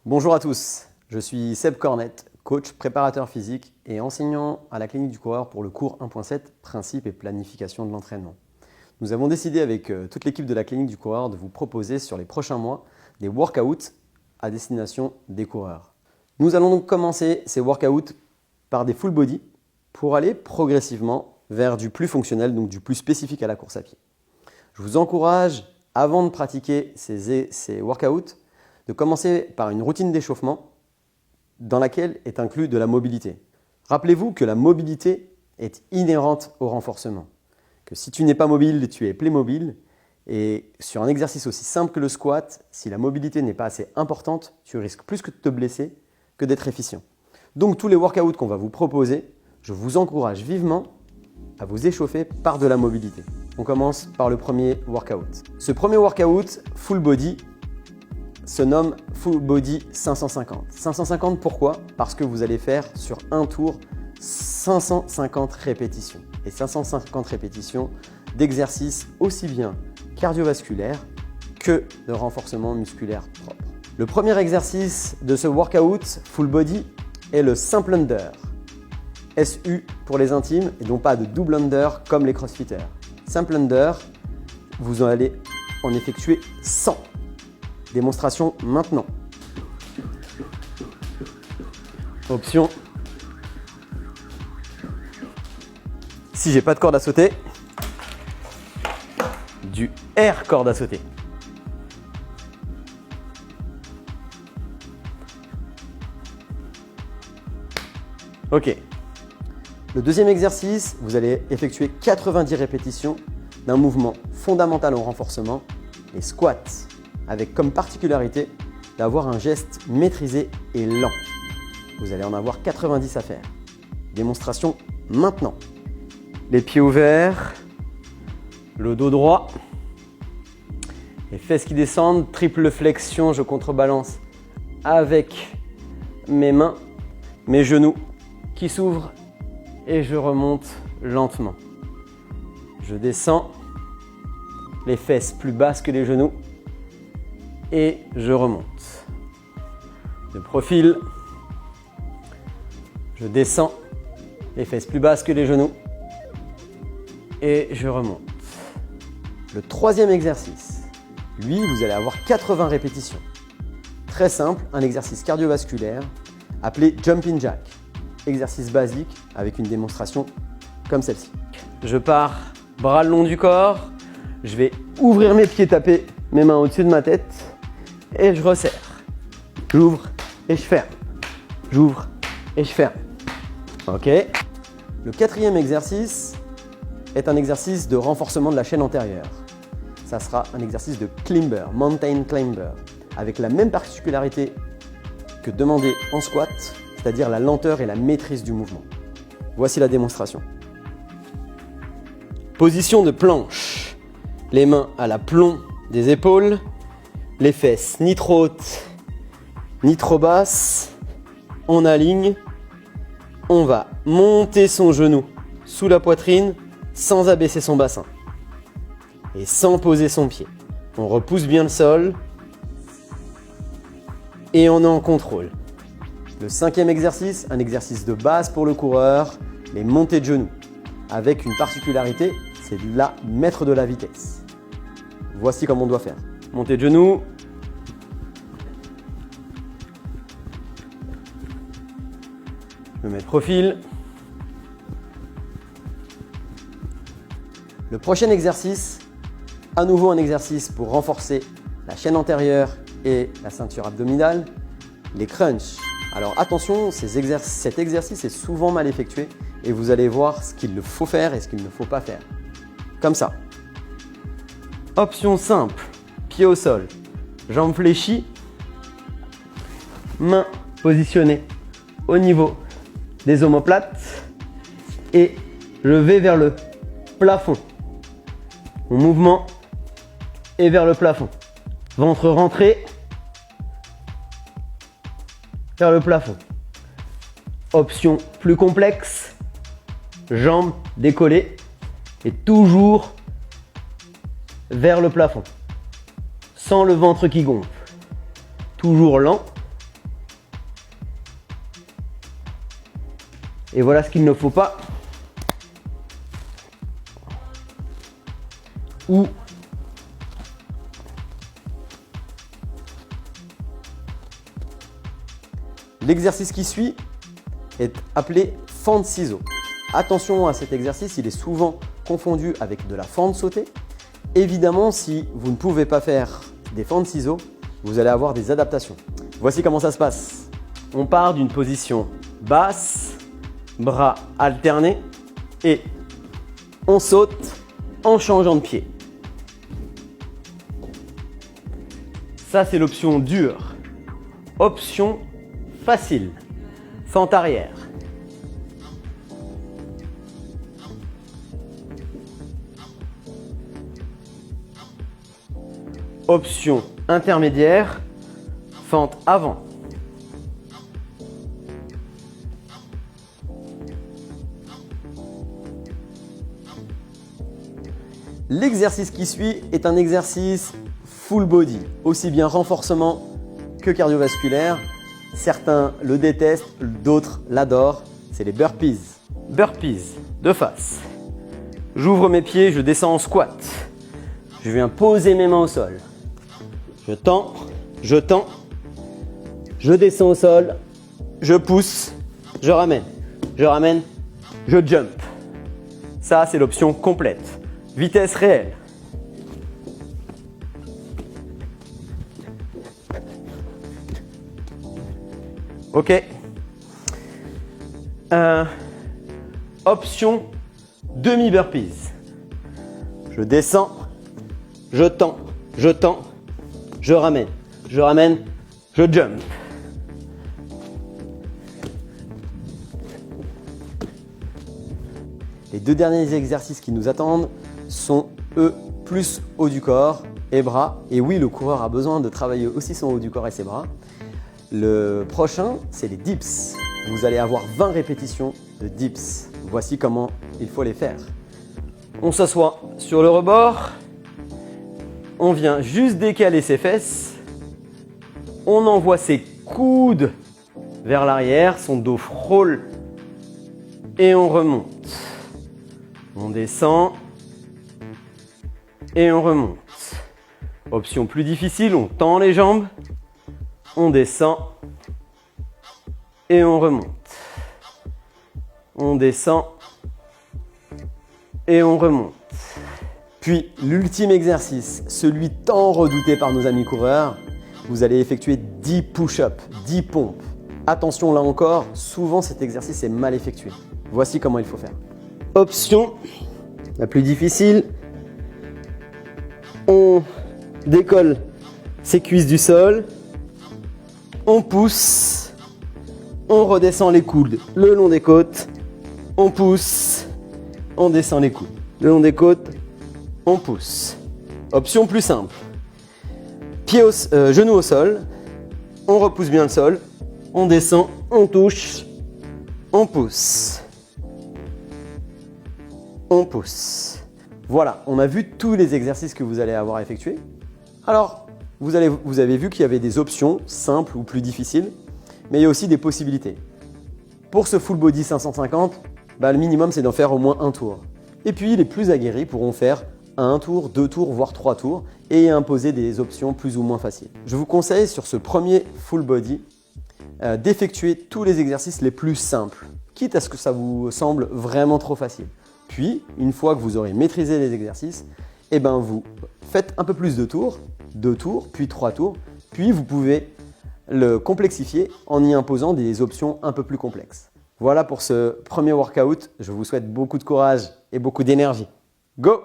Bonjour à tous, je suis Seb Cornette, coach préparateur physique et enseignant à la clinique du coureur pour le cours 1.7 Principes et planification de l'entraînement. Nous avons décidé avec toute l'équipe de la clinique du coureur de vous proposer sur les prochains mois des workouts à destination des coureurs. Nous allons donc commencer ces workouts par des full body pour aller progressivement vers du plus fonctionnel, donc du plus spécifique à la course à pied. Je vous encourage, avant de pratiquer ces workouts, de commencer par une routine d'échauffement dans laquelle est inclus de la mobilité. Rappelez-vous que la mobilité est inhérente au renforcement. Que si tu n'es pas mobile, tu es Playmobil. Et sur un exercice aussi simple que le squat, si la mobilité n'est pas assez importante, tu risques plus que de te blesser que d'être efficient. Donc tous les workouts qu'on va vous proposer, je vous encourage vivement à vous échauffer par de la mobilité. On commence par le premier workout. Ce premier workout, full body, se nomme Full Body 550. 550 pourquoi? Parce que vous allez faire sur un tour 550 répétitions. Et 550 répétitions d'exercices aussi bien cardiovasculaires que de renforcement musculaire propre. Le premier exercice de ce workout Full Body est le Simple Under. SU pour les intimes et non pas de double under comme les crossfitters. Simple Under, vous allez en effectuer 100. Démonstration maintenant. Option. Si j'ai pas de corde à sauter, du air corde à sauter. Ok. Le deuxième exercice, vous allez effectuer 90 répétitions d'un mouvement fondamental au renforcement, les squats, avec comme particularité d'avoir un geste maîtrisé et lent. Vous allez en avoir 90 à faire. Démonstration maintenant. Les pieds ouverts, le dos droit, les fesses qui descendent, triple flexion, je contrebalance avec mes mains, mes genoux qui s'ouvrent et je remonte lentement. Je descends, les fesses plus basses que les genoux. Et je remonte. De profil, je descends, les fesses plus basses que les genoux. Et je remonte. Le troisième exercice, lui, vous allez avoir 80 répétitions. Très simple, un exercice cardiovasculaire appelé Jumping Jack. Exercice basique avec une démonstration comme celle-ci. Je pars, bras le long du corps. Je vais ouvrir mes pieds, taper mes mains au-dessus de ma tête. Et je resserre. J'ouvre et je ferme. J'ouvre et je ferme. Ok. Le quatrième exercice est un exercice de renforcement de la chaîne antérieure. Ça sera un exercice de climber, mountain climber, avec la même particularité que demandé en squat, c'est-à-dire la lenteur et la maîtrise du mouvement. Voici la démonstration. Position de planche. Les mains à l'aplomb des épaules. Les fesses ni trop hautes, ni trop basses. On aligne. On va monter son genou sous la poitrine sans abaisser son bassin. Et sans poser son pied. On repousse bien le sol. Et on est en contrôle. Le cinquième exercice, un exercice de base pour le coureur, les montées de genoux. Avec une particularité, c'est de mettre de la vitesse. Voici comment on doit faire. Montée de genoux. Je me mets de profil. Le prochain exercice, à nouveau un exercice pour renforcer la chaîne antérieure et la ceinture abdominale, les crunchs. Alors attention, cet exercice est souvent mal effectué et vous allez voir ce qu'il faut faire et ce qu'il ne faut pas faire. Comme ça. Option simple, pied au sol, jambes fléchies, mains positionnées au niveau des omoplates et je vais vers le plafond. Mon mouvement est vers le plafond. Ventre rentré vers le plafond. Option plus complexe, jambes décollées et toujours vers le plafond, sans le ventre qui gonfle. Toujours lent Et voilà ce qu'il ne faut pas. Ou l'exercice qui suit est appelé fente ciseaux. Attention à cet exercice, il est souvent confondu avec de la fente sautée. Évidemment, si vous ne pouvez pas faire des fentes ciseaux, vous allez avoir des adaptations. Voici comment ça se passe. On part d'une position basse, bras alternés et on saute en changeant de pied. Ça, c'est l'option dure. Option facile, fente arrière. Option intermédiaire, fente avant. L'exercice qui suit est un exercice full body, aussi bien renforcement que cardiovasculaire. Certains le détestent, d'autres l'adorent. C'est les burpees. Burpees de face. J'ouvre mes pieds, je descends en squat. Je viens poser mes mains au sol. Je tends, je je descends au sol, je pousse, je ramène, je jump. Ça, c'est l'option complète. Vitesse réelle. Ok. Option demi-burpees. Je descends, je tends, je ramène, je jump. Les deux derniers exercices qui nous attendent sont, eux, plus haut du corps et bras. Et oui, le coureur a besoin de travailler aussi son haut du corps et ses bras. Le prochain, c'est les dips. Vous allez avoir 20 répétitions de dips. Voici comment il faut les faire. On s'assoit sur le rebord. On vient juste décaler ses fesses. On envoie ses coudes vers l'arrière. Son dos frôle. Et on remonte. On descend. Et on remonte. Option plus difficile, on tend les jambes. On descend et on remonte. On descend et on remonte. Puis l'ultime exercice, celui tant redouté par nos amis coureurs, vous allez effectuer 10 push-ups, 10 pompes. Attention là encore, souvent cet exercice est mal effectué. Voici comment il faut faire. Option la plus difficile, on décolle ses cuisses du sol. On pousse, on redescend les coudes le long des côtes, on pousse, on descend les coudes le long des côtes, on pousse. Option plus simple, genoux au sol, on repousse bien le sol, on descend, on touche, on pousse, on pousse. Voilà, on a vu tous les exercices que vous allez avoir à effectuer. Alors, vous avez vu qu'il y avait des options simples ou plus difficiles, mais il y a aussi des possibilités. Pour ce full body 550, le minimum c'est d'en faire au moins un tour. Et puis les plus aguerris pourront faire un tour, 2 tours, voire 3 tours et imposer des options plus ou moins faciles. Je vous conseille sur ce premier full body d'effectuer tous les exercices les plus simples, quitte à ce que ça vous semble vraiment trop facile. Puis, une fois que vous aurez maîtrisé les exercices, vous faites un peu plus de tours, 2 tours, puis 3 tours, puis vous pouvez le complexifier en y imposant des options un peu plus complexes. Voilà pour ce premier workout, je vous souhaite beaucoup de courage et beaucoup d'énergie. Go!